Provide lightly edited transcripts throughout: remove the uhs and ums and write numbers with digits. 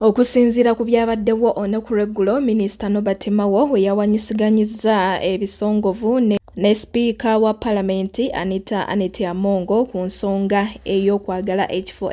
Okusinziira ku byabaddewo olunaku lw'eggulo, Minisita Norbert Mao we yawanyisiganyizza ebisongovu ne Sipiika wa Paalamenti Anita Among ku nsonga ey'okwagala ekifo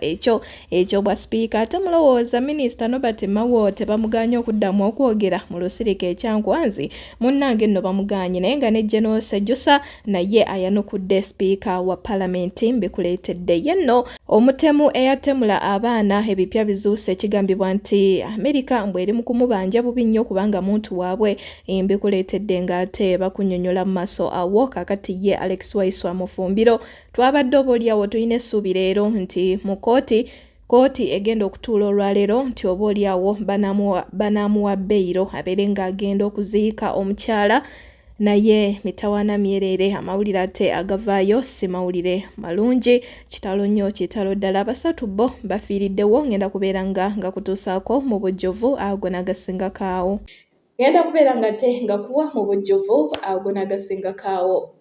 ekyo bwa Sipiika atamulowooza Minisita Norbert Mao tebamuganye okuddamu okwogera mu lusirika ekyankwanzi munnange nno bamuganye naye nga ne General Sejjusa naye ayanukudde Sipiika wa Paalamenti mbikuleetedde ye nno omutemu eyatemula abaana ebipya bizuuse ekigambibwa nti Amerika mbwe eri mu kumubanja bubi nnyo kubanga muntu waabwe mbikuleetedde ng'ate bakunyonyola mu maaso awo kakati ye Alex Waiswa Mufumbiro twabadde obaoliawo tulina essuubi leero nti mu kooti egenda okutuula olwaleero nti obaoliawo banaamuwa beyiro abeere ng'agenda okuziika omukyala naye mitawaana myerere amawulire ate agavaayo si mawulire malungi kitalo nnyo kitalo ddala basatu bo bafiiriddewo ngenda kubeera nga kutuusaako mu bujjuvu ago nagasingakaawo ngenda kubeera nga te nga kuwa mu bujjuvu ago nagasingakaawo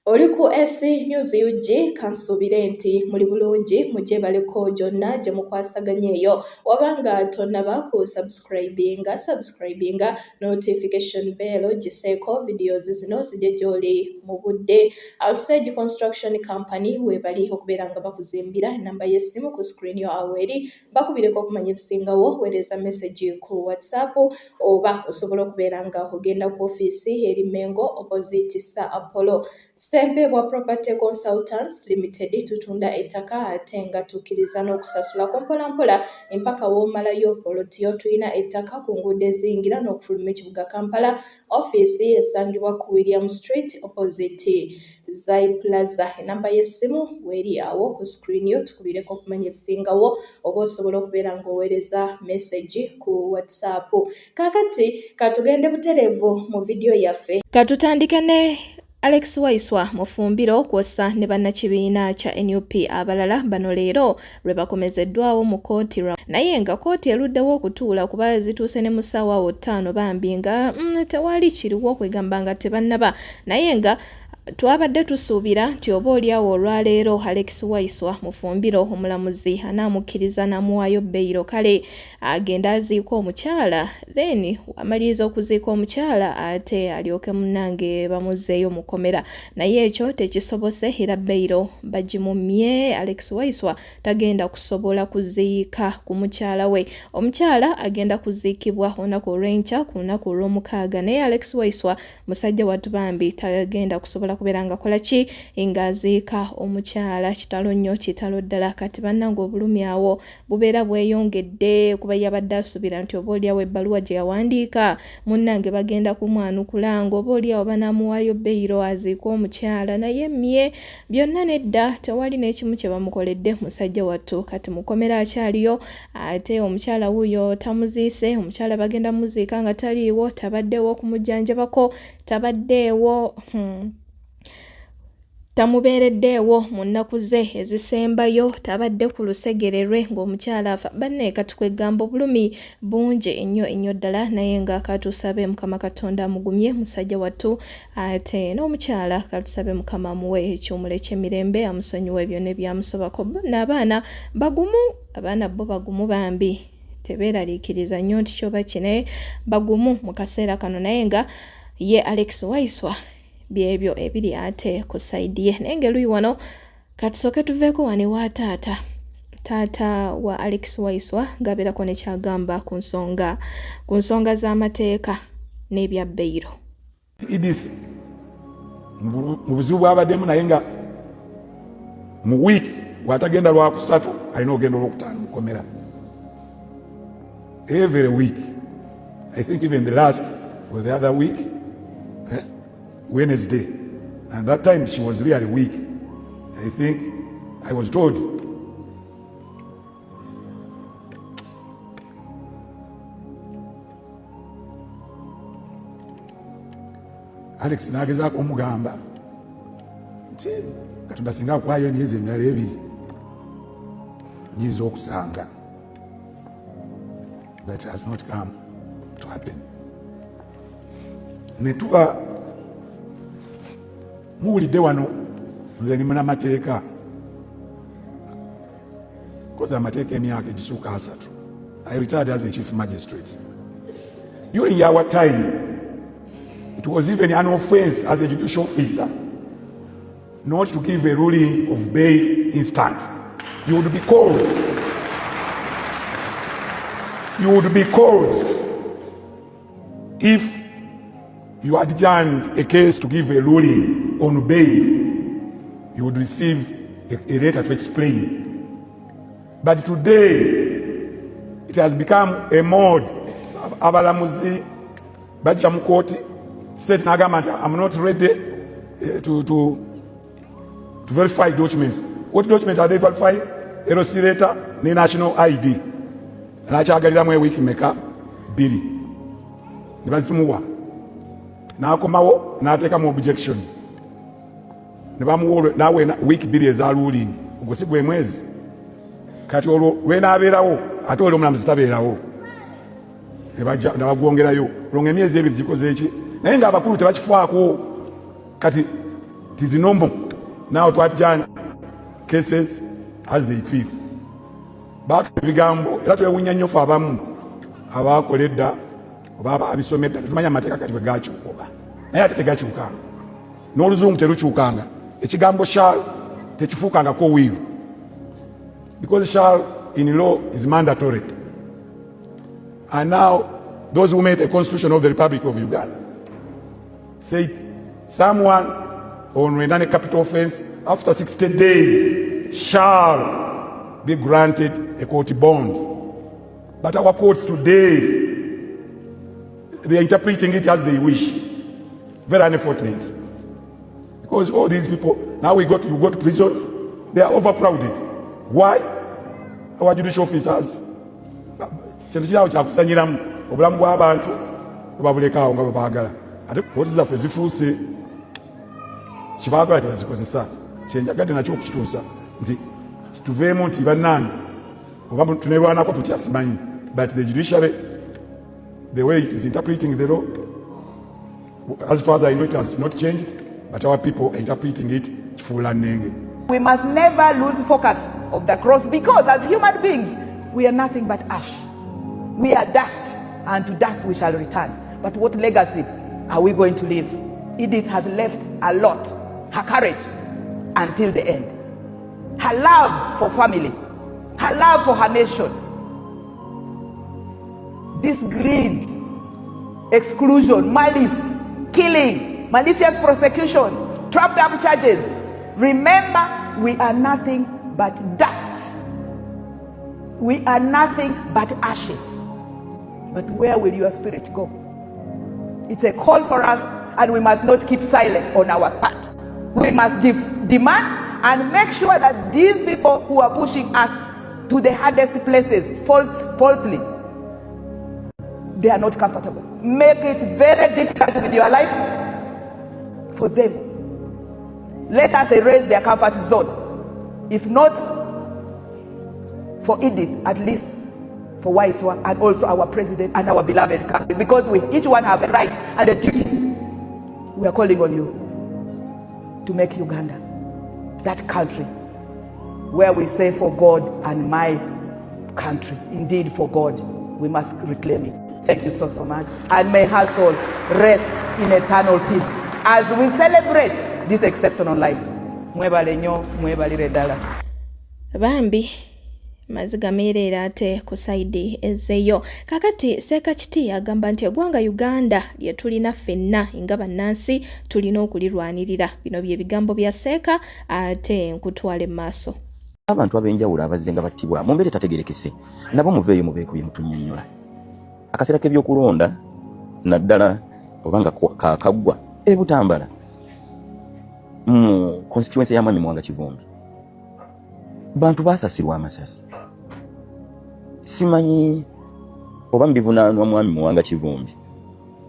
oli ku SC News UG kansuubire nti muli bulungi mujje baleko gyonna gye mukwasaganya eyo wabanga tonnaba ku subscribinga notification bell giseeko videos zino zijje gy'oli mu budde. Alsage Construction Company webali okubeera nga bakuzimbira enamba y'essimu ku screen yo awo eri bakubireko okumanya ebisingawo weereza message ku WhatsApp oba osobola okubeera nga ogenda ku ofiisi eri Mengo opposite Sir Apollo. Sempebwa Property Consultants Limited tutunda ettaka ate nga tukkiriza n'okusasula mpola empaka w'omalayo polotiyo tulina ettaka ku nguudo eziyingira n'okufuluma ekibuga Kampala. Ofiisi esangibwa ku William Street opposite Zai Plaza. Enamba y'essimu weri awo ku screen yo tukubireko okumanya ebisingawo oba osobola okubeera ng'oweereza message ku WhatsApp. Kakati katugende butereevu mu video yaffe. Katutandike ne Alex Waiswa Mufumbiro kwosa ne bannakibiina kya NUP abalala bano leero lwe bakomezeddwawo mu kooti naye nga kooti eruddewo okutuula kuba zituuse ne musaawa 5 bambi nga tewali kiriwo kwegamba nga tebannaba naye nga twabadde tusuubira nti obaoliawo olwaleero Alex Waiswa Mufumbiro omulamuzi anaamukkiriza n'amuwaayo beyiro kale agenda aziika omukyala then amaliriza okuziika omukyala ate alyoke munnange bamuzzeeyo mukomera naye ekyo tekisobose era beyiro bagimumye. Alex Waiswa tagenda kusobola kuziika ku mukyala we. Omukyala agenda kuziikibwa olunaku olw'enkya ku lunaku olw'omukaaga naye Alex Waiswa musajja wattu bambi tagenda kusobola kubeera nga kola ki ng'aziika omukyala. Kitalo nnyo kitalo ddala kati bannange obulumi awo bubeera bweyongedde kuba yabadde asuubira nti obaoliawo ebbaluwa gye yawandiika munnange bagenda kumwanukula nga obaoliawo banaamuwaayo beyiro aziika omukyala naye mmye byonna nedda tewali n'ekimu kye bamukoledde musajja wattu kati mukomera akyaliyo ate omukyala wuuyo tamuziise. Omukyala bagenda muziika nga taliiwo tabaddeewo okumujjanjabako tabaddeewo tamubeereddeewo mu nnaku ze ezisembayo tabadde ku lusegererwe ng'omukyala afa banne katukwegamba obulumi bungi ennyo ddala naye nga katusabe Mukama Katonda amugumye musajja wattu ate n'omukyala katusabe Mukama amuwe ekyomule ky'emirembe amusonyiwe byonna ebyamusobako n'abaana bagumu abaana bo bagumu bambi tebeeraliikiriza nnyo nti kyoba kine bagumu mu kaseera kano naye nga ye Alex Waiswa byebyo ebiri ate ku saidi ye naye ng'eluuyi wano katusooke tuveeko wane wa taata wa Alex Waiswa ng'abeerako ne kyagamba ku nsonga z'amateeka n'ebya beyiro. Idis mu buzibu bwabaddemu naye nga mu wiiki bw'atagenda lwakusatu alina ogenda olwokutaano mukomera every week. I think even the last or the other week Wednesday, and that time she was really weak. I think I was told Alex nagezaako omugamba nti Katonda singa akwayo emyezi emirala 2 nyinza okusanga, but it has not come to happen. Netuba muwulidde wano nze ni munnamateeka koza amateeka emyaka egisukka 3 I retired as a chief magistrate. During our time, it was even an offense as a judicial officer not to give a ruling of bail instant. You would be called. You would be called if you adjourned a case to give a ruling on bail. You would receive a letter to explain. But today, it has become a mode. Abalamuzi, Bajamu Court, state government, I'm not ready to verify documents. What documents are they verifying? LOC letter, the national ID. And I check a week maker, Billy. Now come out, now take a objection. Now when week Billy is all ruling, go see Gwemwez. Katolo, when I be I told him I'm stabile. Nabagwongerayo longa emyezi ebiri gikoze eki naye nga abakulu tebakifaako kati tizinombo now twatjana cases as they feel batu ebigambo era twewunya nnyo fe abamu abakoledda oba abisomedda tetumanya amateeka kati bwe gakyuka naye ate tegakyukanga n'oluzungu terukyukanga ekigambo shall tekifuukangako will because shall in law is mandatory. And now, those who made the Constitution of the Republic of Uganda said someone on a capital offense after 60 days shall be granted a court bond. But our courts today, they are interpreting it as they wish. Very unfortunate. Because all these people, now you go to prisons, they are overcrowded. Why? Our judicial officers. Kintu kirawo kyakusanyiramu obulamu bw'abantu obabulekaawo nga bwebaagala ate kooti zaffe zifuuse kibaagala tebazikozesa kyenjagadde nakyo okukituusa nti kituveemu nti bannange oba tunerwanako tutya simanyi but the judiciary the way it is interpreting the law as far as I know it has not changed but our people are interpreting it kifuula nnenge. We must never lose focus of the cross because as human beings we are nothing but ash. We are dust, and to dust we shall return. But what legacy are we going to leave? Edith has left a lot, her courage, until the end. Her love for family, her love for her nation. This greed, exclusion, malice, killing, malicious prosecution, trapped up charges. Remember, we are nothing but dust. We are nothing but ashes. But where will your spirit go? It's a call for us, and we must not keep silent on our part. We must demand and make sure that these people who are pushing us to the hardest places falsely, they are not comfortable. Make it very difficult with your life for them. Let us erase their comfort zone. If not for Edith, at least for Waiswa and also our president and our beloved country, because we each one have a right and a duty. We are calling on you to make Uganda that country where we say for God and my country, indeed for God, we must reclaim it. Thank you so much, and may her soul rest in eternal peace as we celebrate this exceptional life. Mwebale nnyo, mwebalire ddala. Bambi mazigamirira ate ku side ezeyo kakati Sekakiti agamba nti eggwanga Uganda lye tulina ffenna nga bannansi tulina okulirwanirira. Bino bye bigambo bya Seeka ate nkutwale maaso. Abantu abenjawulo abazenga battibwa mu mbeera tategerekese nabo muveeyo mubeekuye mutunnyonnyola akaseera k'ebyokulonda naddala obanga kaakaggwa Butambala mu constituency ya Mwami Mwanga Kivumbi bantu baasasirwa amasasi. Simanyi oba mbivunaanwa Mwami Mwanga Kivumbi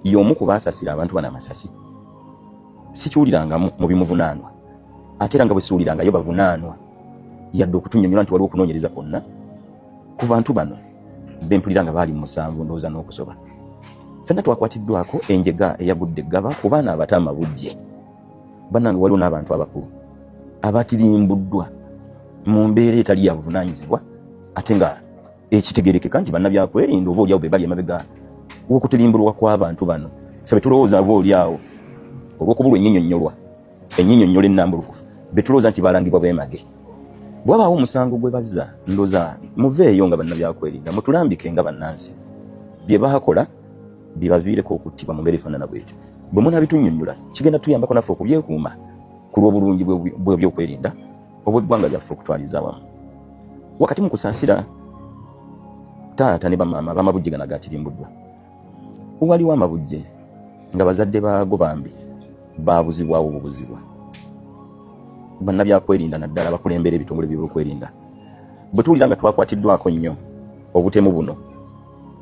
y'omu ku baasasira abantu bana amasasi. Sikiwuliranga mu bimuvunaanwa ate era nga bwe siwulirangayo bavunaanwa yadde okutunnyonnyola nti waliwo okunoonyereza kwonna ku bantu bano bempulira nga baali mu 7 ndowooza n'okusoba. Ffenna twakwatiddwako enjega eyagudde eggaba ku baana abato amabujje. Bannange waliwo n'abantu abakulu abatirimbuddwa mu mbeera etali ya buvunaanyizibwa ate nga ekitegerekeka nti bannabyakwerinda oba oliawo be bali emabega w'okutirimbulwa kw'abantu bano ffe betulowooza aba oliawo olw'okubulwa ennyinnyonnyola ennambulukufu betulowooza nti balangibwa beemage bwabaawo omusango gwe bazza ndooza muveeyo nga bannabyakwerinda mutulambike nga bannansi bye baakola bibaviireko okuttibwa mu mbeera efaanana bwetyo bwe munaabitunnyonnyola kigenda tuyambako naffe okubyekuuma ku lw'obulungi bw'ebyokwerinda obw'eggwanga lyaffe okutwaliza awamu wakati mu kusaasira taata ne bamaama bamabujje gano agatirimbuddwa waliwo amabujje nga bazadde baago bambi baabuzibwawo obubuzibwa bannabyakwerinda naddala bakulembera ebitongole by'ebyokwerinda bwe tuwulira nga twakwatiddwako nnyo obutemu buno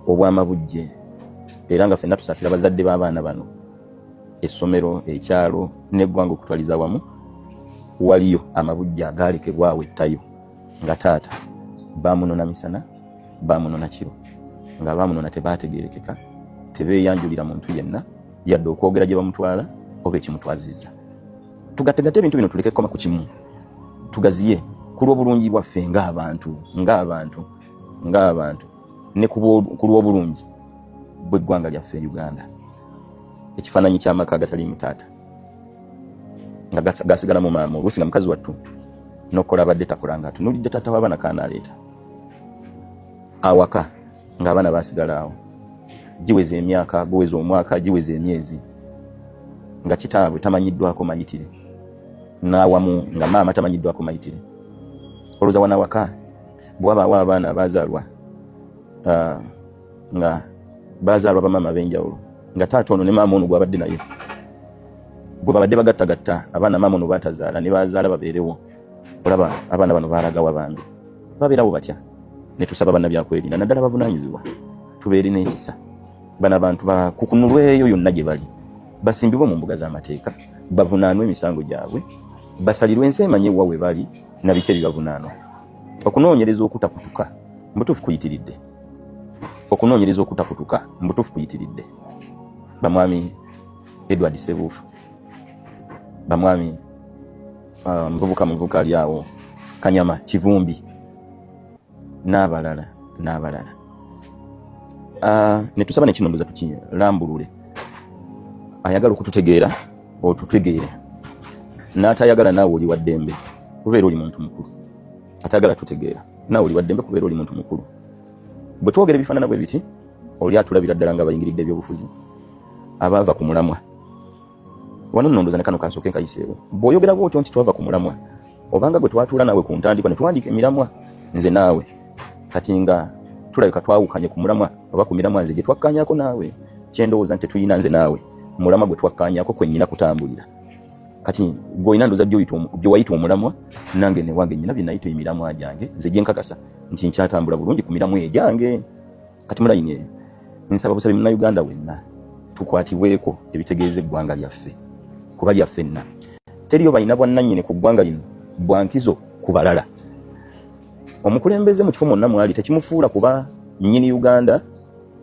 obw'amabujje era nga ffenna tusaasira bazadde b'abaana bano essomero ekyalo n'eggwanga okutwaliza awamu waliyo amabujje agaalekebwawo ettayo nga taata baamunona misana baamunona kiro nga baamunona tebaategeerekeka tebeeyanjulira muntu yenna yadde okwogera gye bamutwala oba ekimutwazizza tugategate ebintu bino tuleke kukoma ku kimu tugaziye ku lw'obulungi bwaffe ng'abantu ne ku lw'obulungi bw'eggwanga lyaffe Uganda ekifaananyi ky'amaka agataliimu taata nga gasigala mu maama oluusi nga mukazi wattu n'okukola abadde takolanga atunulidde taata w'abaana kaana aleeta awaka ng'abaana baasigala awo giweza emyaka guweza omwaka giweza emyezi nga kitaabwe tamanyiddwako mayitire n'awamu nga maama tamanyiddwako mayitire olowooza wanawaka bw'abaawo abaana abaazaalwa nga baazaalwa bamaama ab'enjawulo nga taata ono ne maama ono gwabadde naye gwe babadde bagattagatta abaana maama ono baatazaala ne baazaala babeerewo olaba abaana bano baalagawa bambi babeerawo batya ne tusaba bannabyakwerinda naddala bavunaanyizibwa tubeere n'ekisa bano abantu bakukunulweyo yonna gye bali basimbibwe mu mbuga z'amateeka bavunaanwe emisango gyabwe basalirwe ensi emanyiwa we bali na biki ebibavunaanwa okunoonyereza okutakutuka mbutuufu kuyitiridde bamwami Edward Sebuufu bamwami muvubuka ali awo Kanyama Kivumbi n'abalala ne tusaba nekino ndoza tukilambulule ayagala okututegeera otutegeere n'atayagala naawe oli waddembe kubeera oli muntu mukulu atayagala tutegeera naawe oli waddembe kubeera oli muntu mukulu bwe twogera ebifaanana bwe biti oli atulabira ddala nga bayingiridde ebyobufuzi abaava ku mulamwa wano nno ndoza ne kano kansooke nkayiseewo bw'oyogera bw'otyo nti twava ku mulamwa obanga gwe twatuula naawe ku ntandikwa ne tuwandiika emiramwa nze naawe kati nga tulabika twawukanye ku mulamwa oba ku miramwa nze gye twakkaanyaako naawe kyendowooza nti tetulina nze naawe mulamwa gwe twakkaanyaako kwe nnyina kutambulira kati gw'olina ndooza gye wayita omulamwa nange ne wange nnyina bye nayita emiramwa gyange nze gye nkakasa nti nkyatambula bulungi ku miramwa egyange kati mulayini nsaba busabe munnayuganda wenna tukwatibweko ebitegeeza eggwanga lyaffe kuba lyaffe nna teriyo balina bwannannyini ku ggwanga lino bwankizo ku balala omukulembeze mu kifo mwonna mwali tekimufuula kuba nnyini Uganda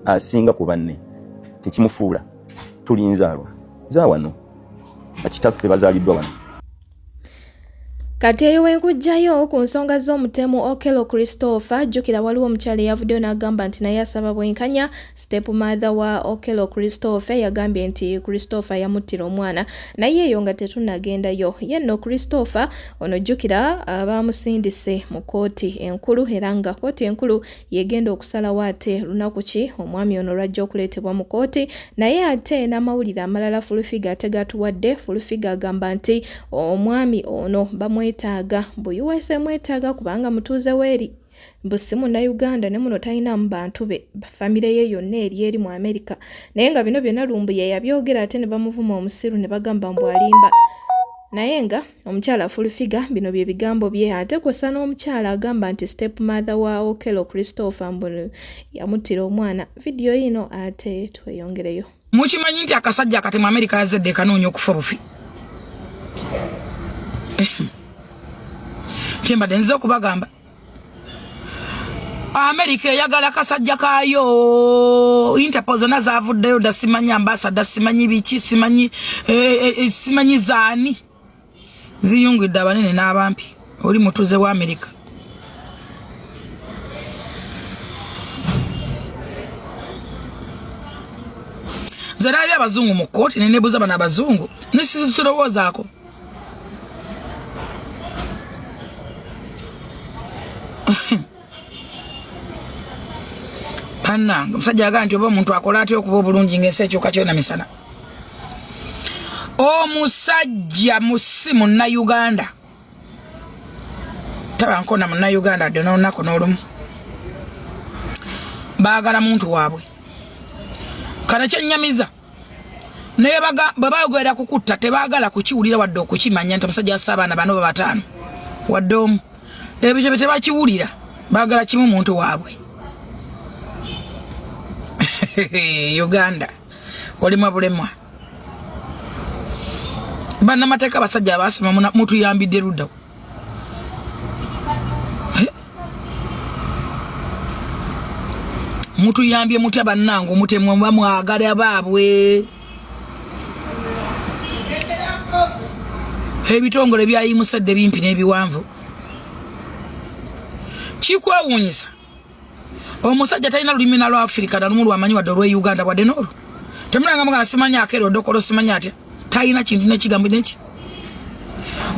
asinga ku banne tekimufuula tuli nzaalwa zaawano bakitaffe bazaaliddwa wano kati eyo wenkujjayo ku nsonga z'omutemu Okello Christopher jjukira waliwo omukyala eyavuddeyo n'agamba nti naye asaba bwenkanya step mother wa Okello Christopher yagambye nti Christopher yamuttira omwana naye eyo nga tetunnagendayo yenno Christopher ono jjukira baamusindise mu kooti enkulu era nga kooti enkulu yegenda okusalawo ate lunaku ki omwami ono lwajja okuleetebwa mu kooti naye ate n'amawulire amalala Fulufiga ate gatuwadde Fulufiga agamba nti omwami ono bamwetaaga bwe mwetaaga kubanga mutuuze weeri mbusi munnayuganda ne muno talina mu bantu be famire ye yonna eri mu Amerika naye nga bino byonna Lumbuye yabyogera ate ne bamuvuma omusiru ne bagamba mbu alimba naye nga omukyala Fulufiga bino bye bigambo bye ate kwessa n'omukyala agamba nti step mother wa Okello Christopher mbu yamuttira omwana vidiyo yino ate tweyongereyo mukimanyi nti akasajja akati mu Amerika yazadde kanoonya okufa bufi kyembadde nziza okubagamba Amerika eyagala kasajja kaayo Interpol zonna zaavuddeyo dda simanyi ambasada simanyi biki simanyi zaani ziyungidde abanene n'abampi oli mutuuze wa Amerika Zara bya bazungu mu koti ne nebuza bana bazungu. Nisisirowozaako. Pananga musajja aganti oba omuntu akola atyo okuba obulungi ng'ensi ekyuka kyona misana. Omusajja musimu na Uganda. Tabankona mu na Uganda deno nako n'olumu. Baagala muntu waabwe. Kana kyennyamiza. Naye babaagwera kukutta tebaagala kukiwulira wadde okukimanya nti omusajja assa abaana bano bataano. Wadde omu. Ebyo bye tebakiwulira. Baagala kimu muntu waabwe. Uganda. Olimwa bulemwa. Bannamateeka basajja abasoma mutuyambidde ludda. Mutuyambye mutya bannange mutemwa bamwagala baabwe. Ebitongole byayimusadde bimpi n'ebiwanvu. Kikwewuunyisa. Omusajja talina lulimi na lwa Afrika nalumu lwamanyi wadde olw'e Uganda wadde n'olwo. Temulanga mugana simanya akeero dokolo simanya atya. Talina kintu n'ekigambo n'eki.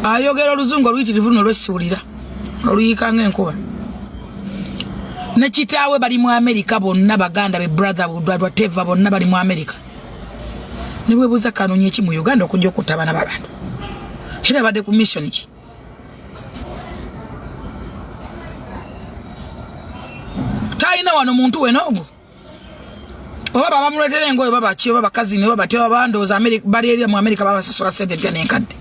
Ayogera oluzungu oluyitirivu n'olwesiwulira. Oluyika ng'enkuba. Ne kitaawe bali mu Amerika bonna baganda be brother whatever bonna bali mu Amerika. Ne bwebuuza kanoonya eki mu Uganda okujja okutta abaana b'abantu. Era badde ku mission ki. Talina wano muntu we n'ogwo. Oba bamuleetera engoye baba ki oba bakazi ne baba tewa bandooza Amerika bali eri mu Amerika baba sasula sente mpya n'enkadde.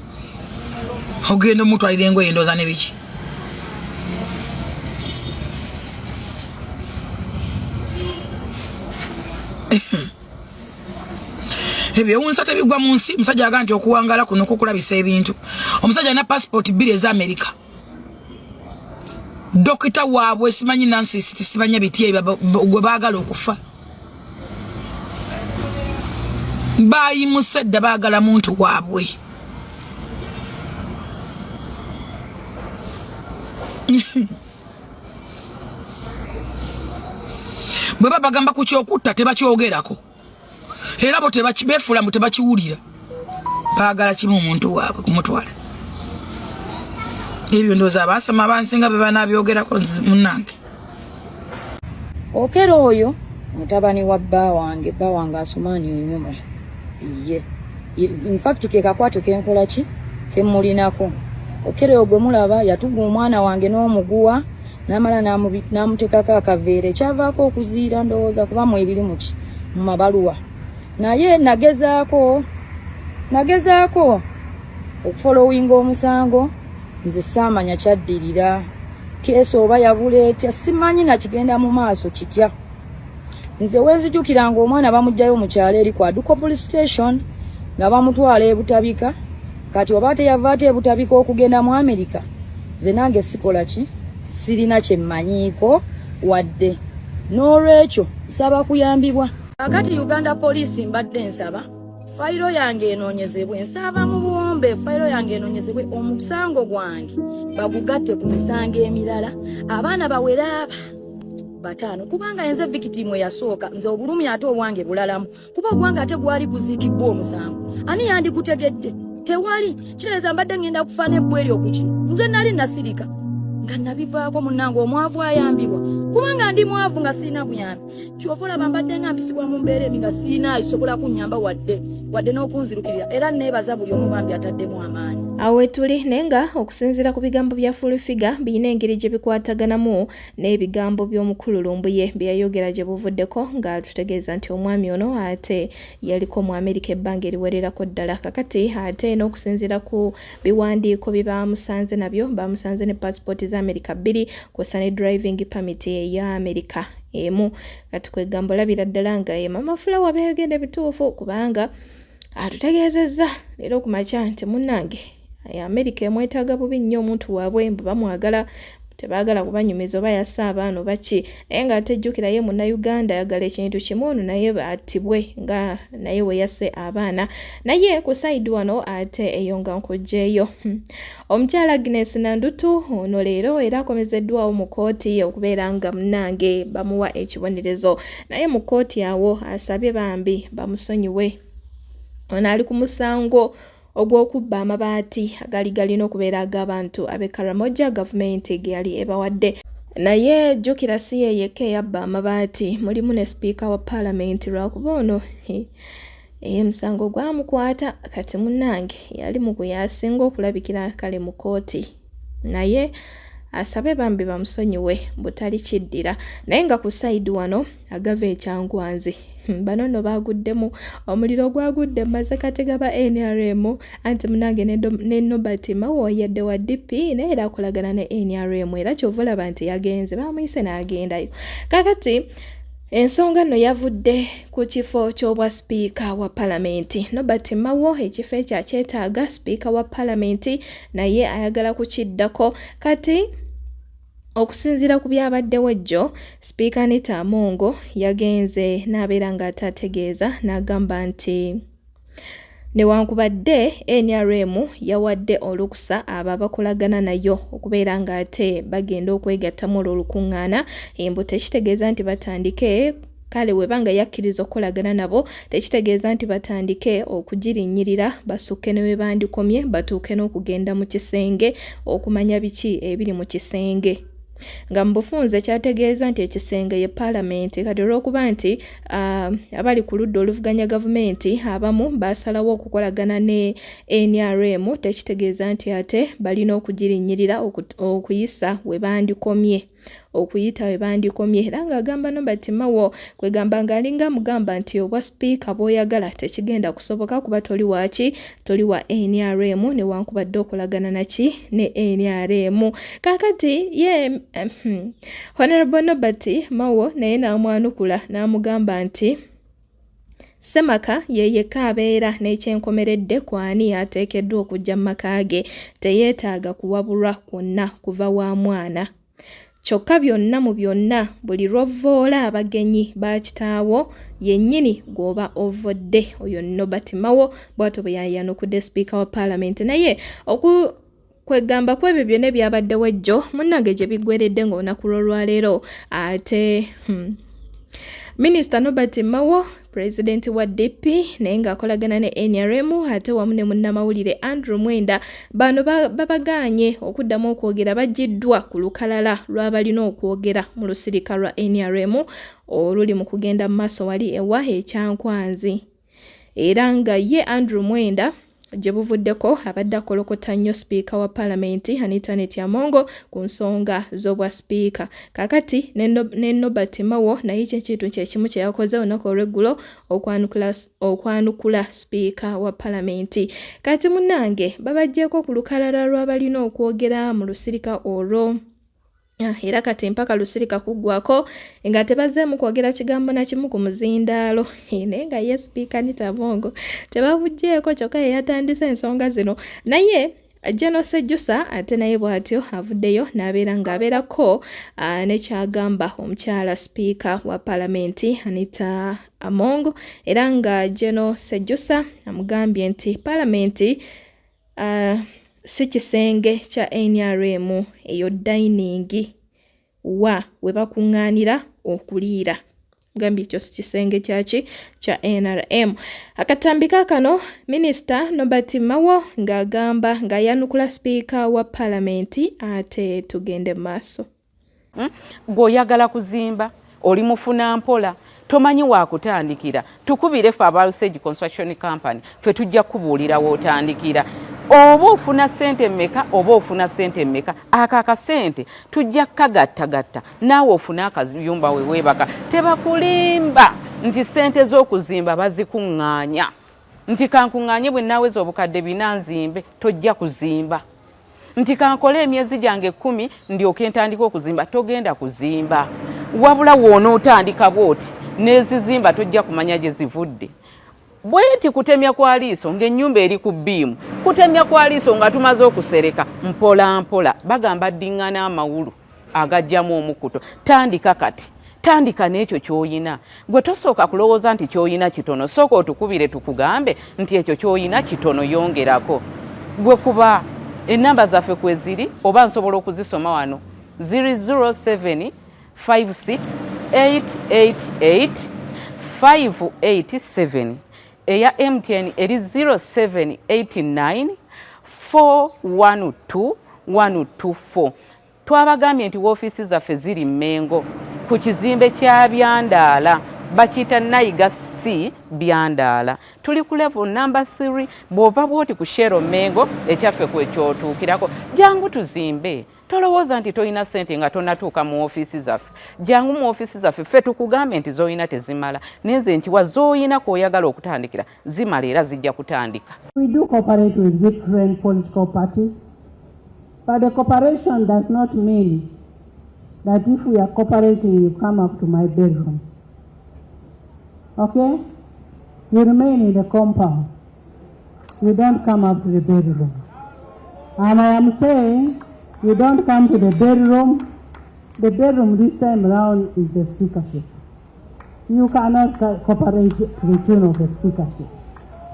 Ogenda omutwalira engoye ndooza ne biki. Ebyewunsa tebigwa mu nsi musajja aganti okuwangala kuno kukulabisa ebintu. Omusajja alina passport bbiri ez'Amerika. Dokita waabwe simanyi Nancy simanya biti gwe baagala okufa. Bayimusedda baagala muntu waabwe. Bwe bagamba ku kyokutta tebakyogerako. Era bo tebakibeefula mu tebakiwulira. Baagala kimu omuntu waabwe kumutwala. Ebyo ndowooza abasoma abansinga be banabyogerako munnange. Okero oyo mutabani wa bba wange Asumani Onyuma. In fact ke kakwate kenkola ki kemulinako. Okero ogwe mulaba yatuga omwana wange n'omuguwa namala namutekako akaveere kyavaako okuziira ndowooza kuba mu ebiri muki mu mabaluwa. Naye nagezaako okufolowinga omusango nze saamanya kyaddirira keesi oba yabuleetya simanyi nakigenda mu maaso kitya. Nze wenzijukiranga omwana bamugjayo mu kyalo eri ku Aduko Police Station nga bamutwala e Butabika. Kati oba teyava ate e Butabika okugenda mu Amerika, nze nange sikola ki sirina kye mmanyiiko wadde. N'olwekyo nsaba kuyambibwa. Kakati Uganda Police mbadde nsaba fayiro yange enoonyezebwe, nsaba mu buwombe fayiro yange enoonyezebwe, omusango gwange bagugatte ku misango emirala, abaana bawera bataano kubanga enze victim yasooka nze obulumi ate obwange bulalamu kuba ogwange ate gwali guziikibbwa omusango. Ani yandigutegedde? Tewali. Kireza mbadde ngenda kufaana ebbweri okuki nze nali nasirika nga nabivaako munnange omwavu ayambibwa kubanga ndi mwavu nga sirina buyambi. Kyova olaba mbadde nga mbisibwa mu mbeera emi nga sirina isobola kunnyamba wadde n'okunzirukirira era neebaza buli omu bambi ataddemu amaanyi. Awe tuli nenga okusinziira ku bigambo bya Full Figure birina engeri gye bikwataganamu n'ebigambo by'omukulu Lumbuye bye yayogera gye buvuddeko nga tutegeeza nti omwami ono ate yaliko mu Amerika ebbanga eriwererako ddala. Kakati ate n'okusinziira ku biwandiiko bye bamusanze nabyo bamusanze ne passport za Amerika 2 kw'ossa ne driving permit ya Amerika emu. Kati kwegambo labira ddala nga ye Mama Flower byayogedde bituufu kubanga atutegeezezza leero ku makya nti munnange Amerika emwetaaga bubi nnyo omuntu waabwe bamwagala tebaagala kubanyumiza oba yassa abaana baki naye nga atejjukira ye munnayuganda ayagala ekintu kimu ono naye attibwe nga naye we yasse abaana naye ku side wano ate eyo nga nkugjeeyo omukyala Agnes Nandutu ono leero era akomezeddwawo mu kooti okubeera nga munnange bamuwa ekibonerezo naye mu kooti awo asabye bambi bamusonyiwe ono ali ku musango ogw'okubba amabaati agali galina okubeera ag'abantu ab'e Karamoja gavumenti ge yali ebawadde naye jjukira si ye yekka eyabba amabaati mulimu ne sipiika wa paalamenti lwakuba ono musango gwamukwata kati munnange yali mu kuyasinga okulabikira kale mu kooti naye asabe bambi bamusonyiwe butali kiddira naye nga ku side wano agava ekyangwanzi bano no baguddemu omuliro gwagudde mazekate gaba NRM anti munange ne Nobert Mawo yadde wa DP naye era akolagana ne NRM era kyovula bantu yagenze bamuyise n'agendayo kakati ensonga nno yavudde ku kifo ky'obwa sipiika wa paalamenti Nobert Mawo ekifo ekyo akyetaaga sipiika wa paalamenti naye ayagala kukiddako kati okusinziira ku byabaddewo ejjo sipiika Anita Amongo yagenze n'abeera nga atategeeza n'agamba nti newankubadde NRM yawadde olukusa abo abakolagana nayo okubeera nga ate bagenda okwegattamu olw'olukuŋŋaana embu tekitegeeza nti batandike kale webanga yakkiriza okukolagana nabo tekitegeeza nti batandike okugirinnyirira basukke ne we bandikomye batuuke n'okugenda mu kisenge okumanya biki ebiri mu kisenge nga mbufunze kyategeeza nti ekisenge ye paalamenti kati olw'okuba nti abali ku ludda oluvuganya gavumenti abamu basalawo okukolagana ne NRM tekitegeeza nti ate balina okugirinnyirira okuyisa we bandikomye okuyita we bandikomye era ng'agamba Nobert Mawo kwegamba ng'alinga mugamba nti obwa sipiika bw'oyagala tekigenda kusoboka kuba toli waki toli wa NRM newankubadde okolagana naki ne NRM kakati ye Honorable Nobert Mawo naye n'amwanukula n'amugamba nti Semaka yeyeka abeera n'ekyenkomeredde kwani ateekeddwa okujja mu maka ge teyeetaaga kuwabulwa kwonna kuva wa mwana kyokka byonna mu byonna buli lw'ovvoola abagenyi ba kitaawo yennyini gw'oba ovodde oyo Nobert Mawo bw'atyo bwe yayanukudde sipiika wa paalamenti naye kwegamba kwebyo byonna byabaddewo ejjo munnange gye biggweredde ng'olunaku lw'olwaleero ate Minisita Nobert Mawo President wa DP naye ng'akolagana ne NRM ate wamu ne munnamawulire Andrew Mwenda bano babaganye okuddamu okwogera baggiddwa ku lukalala lw'abalina okwogera mu lusirika lwa NRM oluli mu kugenda mu maaso wali ewa ekyankwanzi era nga ye Andrew Mwenda gye buvuddeko abadde akolokota nnyo sipiika wa paalamenti Anita Amongo ku nsonga z'obwa sipiika kakati ne Nobert Mawo naye kintu kyekimu kye yakoze olunaku olw'eggulo okwanukula sipiika wa paalamenti kati munnange babaggyeko ku lukalala lw'abalina okwogera mu lusirika olwo era kati mpaka lusirika kuggwako nga tebazzeemu kwogera kigambo na kimu ku muzindaalo naye nga ye sipiika Anita Amongo tebabuggyeko kyokka ye yatandise ensonga zino naye General Sejjusa ate naye bw'atyo avuddeyo n'abeera ng'abeerako nekyagamba omukyala sipiika wa paalamenti Anita Amongo era nga General Sejjusa amugambye nti paalamenti si kisenge kya NRM eyo dining we bakuŋŋaanira okuliira gambye ekyo si kisenge kyaki kya NRM akatambi kaakano Minisita Nobert Mawo ng'agamba ng'ayanukula sipiika wa paalamenti ate tugende maaso bw'oyagala kuzimba oli mufuna mpola tomanyi wa kutandikira tukubire fe aba Lusege Construction Company fe tujja kubuulira w'otandikira oba ofuna ssente mmeka oba ofuna ssente mmeka akakasente tujja kagattagatta naawe ofuna akayumba we weebaka tebakulimba nti ssente z'okuzimba bazikuŋŋaanya nti kankuŋŋaanye bwe naaweza obukadde 4 nzimbe tojja kuzimba nti kankole emyezi gyange 10 ndyoke ntandika okuzimba togenda kuzimba wabula woonootandika bw'oti n'ezizimba tojja kumanya gye zivudde bweti kutemya kwa liiso ng'ennyumba eri ku bbiimu kutemya kwa liiso nga tumaze okusereka mpola mpola bagamba ddiŋŋana amawulu agajjamu omukuto. Tandika kati. Tandika n'ekyo ky'oyina. Gwe tosooka kulowooza nti ky'oyina kitono. Sooka otukubire tukugambe nti ekyo ky'oyina kitono yongerako. Gwe kuba ennamba zaffe kwe ziri oba nsobola okuzisoma wano. 007 56 888 587. Eya MTN eri 0789 412 124. Twabagambye nti woofiisi zaffe ziri Mmengo ku kizimbe kya Byandaala bakiyita Nayiga C Byandaala. Tuli ku level number 3 bw'ova bw'oti ku Shero Mmengo ekyaffe kwekyotuukirako. Jangu tuzimbe. Tolowooza nti toyina ssente nga tonnatuuka mu woofiisi zaffe. Jangu mu woofiisi zaffe ffe tukugambe nti z'oyina tezimala. Nenze nti wa z'oyina kw'oyagala okutandikira zimala era zijja kutandika. We do cooperate with different political parties, but the cooperation does not mean that if we are cooperating, you come up to my bedroom. Okay? You remain in the compound. You don't come up to the bedroom. And I am saying, you don't come to the bedroom. The bedroom this time around is the speakership. You cannot cooperate to the tune of the speakership.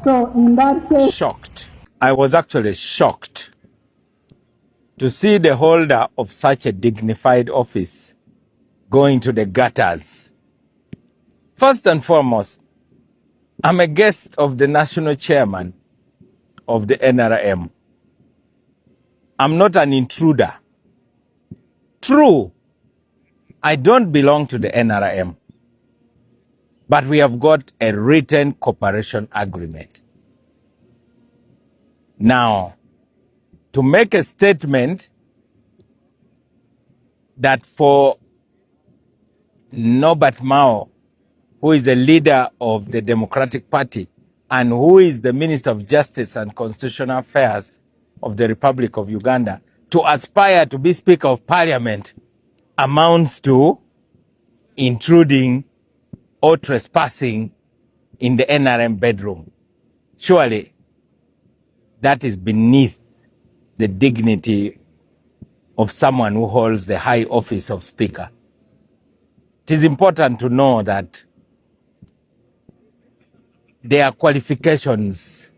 So in that case... Shocked. I was actually shocked to see the holder of such a dignified office going to the gutters. First and foremost, I'm a guest of the national chairman of the NRM. I'm not an intruder. True, I don't belong to the NRM, but we have got a written cooperation agreement. Now, to make a statement that for Norbert Mao, who is a leader of the Democratic Party and who is the Minister of Justice and Constitutional Affairs of the Republic of Uganda, to aspire to be Speaker of Parliament amounts to intruding or trespassing in the NRM bedroom. Surely, that is beneath the dignity of someone who holds the high office of Speaker. It is important to know that there are qualifications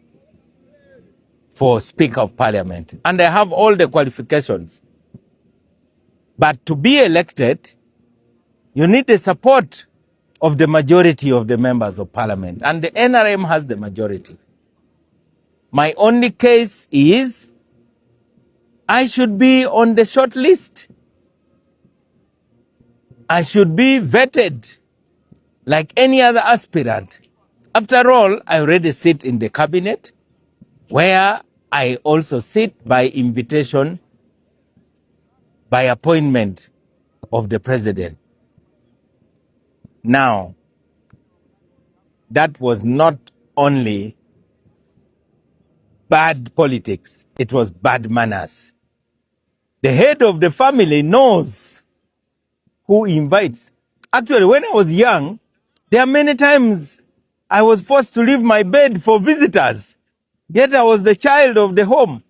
for Speaker of Parliament, and they have all the qualifications. But to be elected, you need the support of the majority of the members of Parliament, and the NRM has the majority. My only case is I should be on the short list. I should be vetted like any other aspirant. After all, I already sit in the cabinet, where I also sit by invitation, by appointment of the president. Now, that was not only bad politics, it was bad manners. The head of the family knows who invites. Actually, when I was young, there are many times I was forced to leave my bed for visitors. Yet I was the child of the home.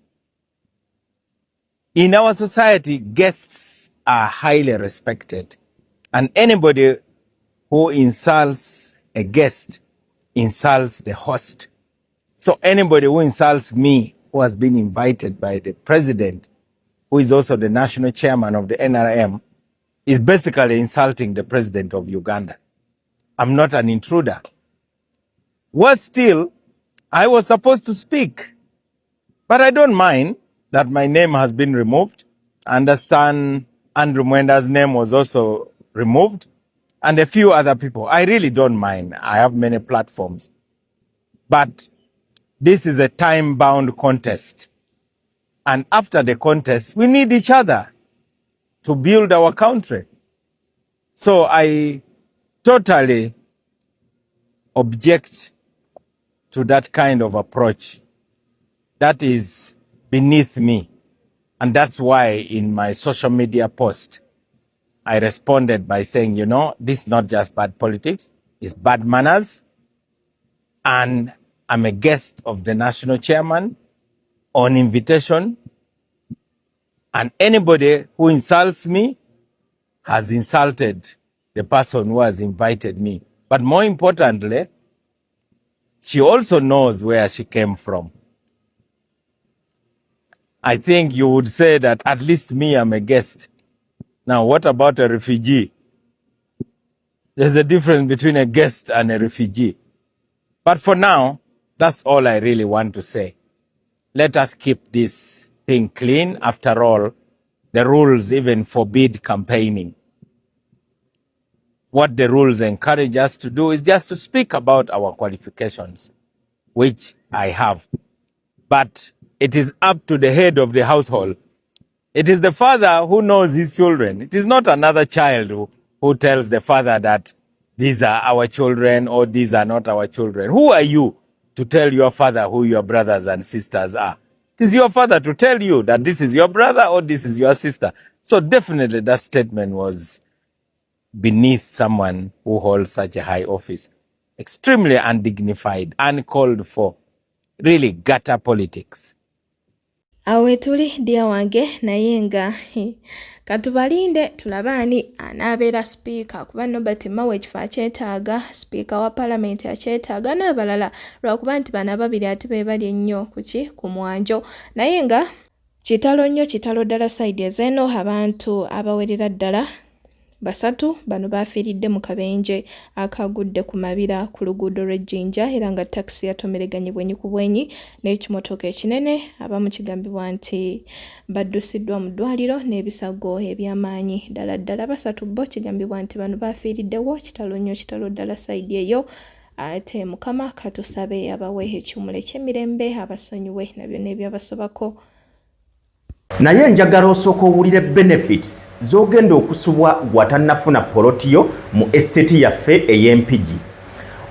In our society, guests are highly respected. And anybody who insults a guest insults the host. So anybody who insults me, who has been invited by the president, who is also the national chairman of the NRM, is basically insulting the president of Uganda. I'm not an intruder. Worse still, I was supposed to speak, but I don't mind that my name has been removed. I understand Andrew Mwenda's name was also removed, and a few other people. I really don't mind. I have many platforms. But this is a time-bound contest. And after the contest, we need each other to build our country. So I totally object to that kind of approach. That is beneath me. And that's why in my social media post, I responded by saying, you know, this is not just bad politics, it's bad manners. And I'm a guest of the national chairman on invitation. And anybody who insults me has insulted the person who has invited me. But more importantly, she also knows where she came from. I think you would say that at least me, I'm a guest. Now, what about a refugee? There's a difference between a guest and a refugee. But for now, that's all I really want to say. Let us keep this thing clean. After all, the rules even forbid campaigning. What the rules encourage us to do is just to speak about our qualifications, which I have. But it is up to the head of the household. It is the father who knows his children. It is not another child who tells the father that these are our children or these are not our children. Who are you to tell your father who your brothers and sisters are? It is your father to tell you that this is your brother or this is your sister. So definitely that statement was beneath someone who holds such a high office. Extremely undignified, uncalled for, really gutter politics. Awe tuli dia wange naye nga katubalinde tulabani anabeera speaker kuba Nobert Mao ekifo akyetaaga, speaker wa parliament akyetaaga n'abalala lwakuba nti bano ababiri ate be bali ennyo ku mwanjo. Naye nga kitalo nnyo, kitalo ddala side ez'eno, abantu abawerera ddala basatu bano bafiiridde mu kabenje akagudde ku mabira ku luguudo lw'Ejjinja era nga taxi yatomereganye bwenyi ku bwenyi n'ekimotoka ekinene abamu kigambibwa nti baddusiddwa mu ddwaliro n'ebisago eby'amaanyi ddala basatu bo kigambibwa nti bano bafiiriddewo. Kitalo nnyo, kitalo ddala side eyo. Ate Mukama katusabe abawe ekimule ky'emirembe, abasonyiwe nabyo n'ebyabasobako. Naye njagala osooka owulire benefits z'ogenda okusubwa gwatannafuna polotiyo mu estate yaffe ey'Empigi.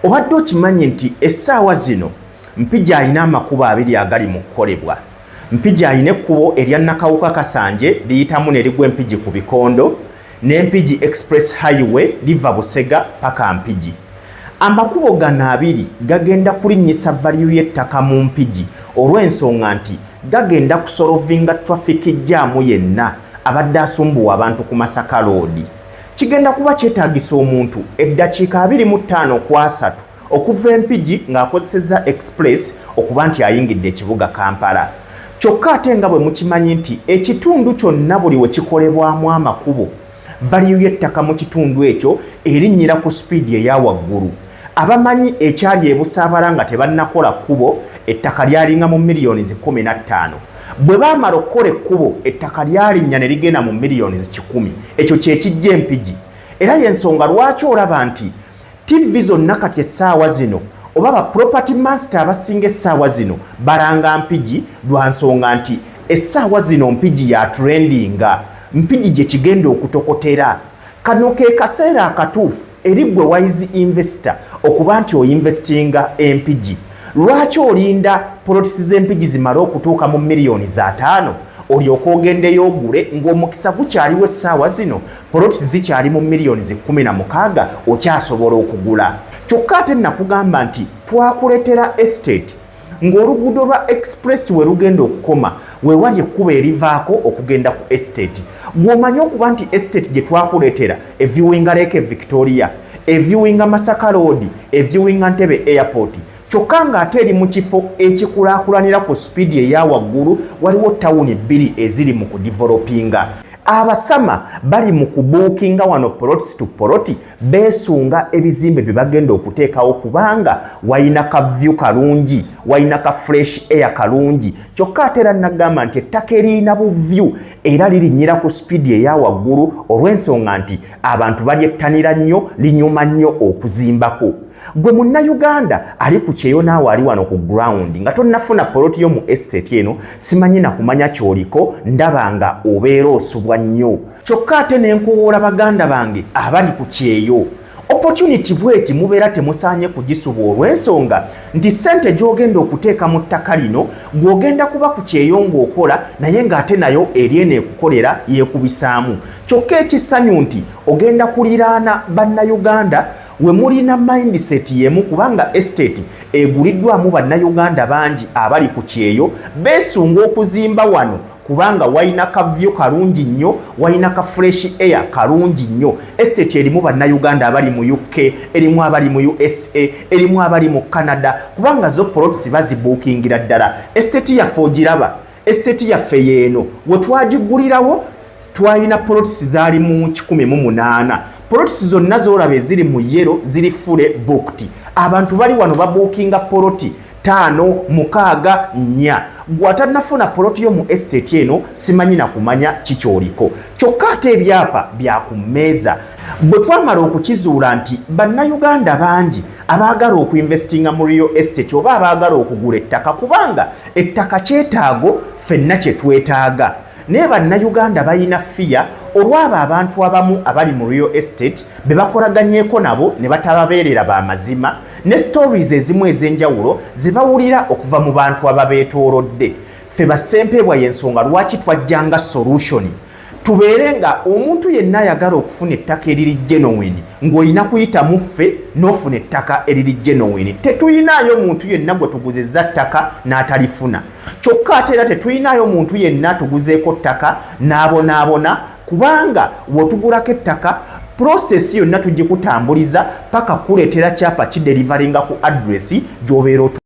Obadde okimanyi nti essaawa zino Mpigi alina amakubo abiri agali mu kukolebwa. Mpigi alina ekkubo erya Nakawuka Kasanje liyitamu ne ligwa Empigi ku Bikondo, ne Mpigi Express Highway liva Busega paka Mpigi. Amakubo gano abiri gagenda kulinnyisa value y'ettaka mu Mpigi olw'ensonga nti gagenda kusolovinga traffic jam yenna abadde asumbuwa abantu ku Masaka Road. Kigenda kuba kyetaagisa omuntu eddakiika 25 ku 3 okuva Mpigi ng'akozesezza express okuba nti ayingidde ekibuga Kampala. Kyokka ate nga bwe mukimanyi nti ekitundu kyonna buli we kikolebwamu amakubo value y'ettaka mu kitundu ekyo erinnyira ku speed eya waggulu. Abamanyi ekyali ebusaabala nga tebannakola kkubo ettaka lyalinga mu miliyoni 15. Bwe baamala okukola ekkubo ettaka lyalinnya ne ligenda mu miliyoni 10. Ekyo kye kijja Empigi. Era y'ensonga lwaki olaba nti TV zonna kati essaawa zino oba ba property master abasinga essaawa zino balanga Mpigi lwa nsonga nti essaawa zino Mpigi ya trendinga. Mpigi gye kigenda okutokotera. Kano ke kaseera akatuufu eri gwe wise investor okuba nti oyinvestinga Empigi. Lwaki olinda politics z'Empigi zimala okutuuka mu miliyoni 5 olyoka ogendeyo ogule ng'omukisa gukyaliwo essaawa zino politics zikyali mu miliyoni 16 okyasobola okugula. Kyokka ate nakugamba nti twakuletera estate ng'oluguudo lwa express we lugenda okukoma weewali ekkubo erivaako okugenda ku estate. Gw'omanyi okuba nti estate gye twakuleetera eviewinga Lake Victoria, eviewinga Masaka Road, eviewinga Ntebe Airport. Kyokka ng'ate eri mu kifo ekikulaakulanira ku speed eya waggulu waliwo tawuni 2 eziri mu kudevelopinga. Abasama bali mu kubuukinga wano plots to plot beesunga ebizimbe bye bagenda okuteekawo kubanga wayina ka view kalungi, wayina ka fresh air kalungi. Kyokka ate era nagamba nti ettaka erina bu view era lirinnyira ku speed eya waggulu olw'ensonga nti abantu balyettanira nnyo, linyuma nnyo okuzimbako. Gwe Munnayuganda ali ku kyeyo naawe ali wano ku ground nga tonnafuna poloti yo mu estate eno, simanyi na kumanya kyoliko, ndaba nga obeera osubwa nnyo. Kyokka ate ne nkowoola baganda bange abali ku kyeyo, opportunity bweti mubeera temusaanye kugisubwa olw'ensonga nti ssente gy'ogenda okuteeka mu ttaka lino gw'ogenda kuba ku kyeyo ng'okola naye ng'ate nayo eri eno ekukolera yeekubisaamu. Kyokka ekissanyu nti ogenda kuliraana Bannayuganda we mulina mindset yemu kubanga estate eguliddwamu Bannayuganda bangi abali ku kyeyo beesunga okuzimba wano kubanga waina ka view kalungi nnyo, waina ka fresh air kalungi nnyo. Estate erimu bannayuganda abali mu UK, erimu abali mu USA, erimu abali mu Canada, kubanga zo plots bazibookingira ddala. Estate yaffe ogiraba, estate yaffe yeeno we twagigulirawo twalina plots zaali mu 18. Plots zonna zoolaba eziri mu yero ziri fule booked. Abantu bali wano babookinga poloti 5, 6, 4. Gwatanafuna poloti yo mu estate eno simanyi na kumanya kikyoliko. Kyokka ate ebyapa bya ku mmeeza. Bwe twamala okukizuula nti bannayuganda bangi abaagala okuinvestinga mu real estate oba abaagala okugula ettaka kubanga ettaka kyetaago ffenna kye twetaaga. Naye bannayuganda balina fiya olw'abo abantu abamu abali mu real estate be bakolaganyeeko nabo ne batababeerera ba mazima ne stories ezimu ez'enjawulo ze bawulira okuva mu bantu ababeetoolodde. Ffe bassempebwa y'ensonga lwaki twajjanga solution. Tubeere nga omuntu yenna ayagala okufuna ettaka eriri genuine ng'olina kuyita mu ffe n'ofuna ettaka eriri genuine. Tetuyinaayo muntu yenna gwe tuguzezza ttaka n'atalifuna. Kyokka ate era tetuyinaayo muntu yenna tuguzeeko ttaka n'abonaabona kubanga wotugulako ettaka process yonna tugikutambuliza paka kuleetera kyapa kiderivalinga ku address gy'obeera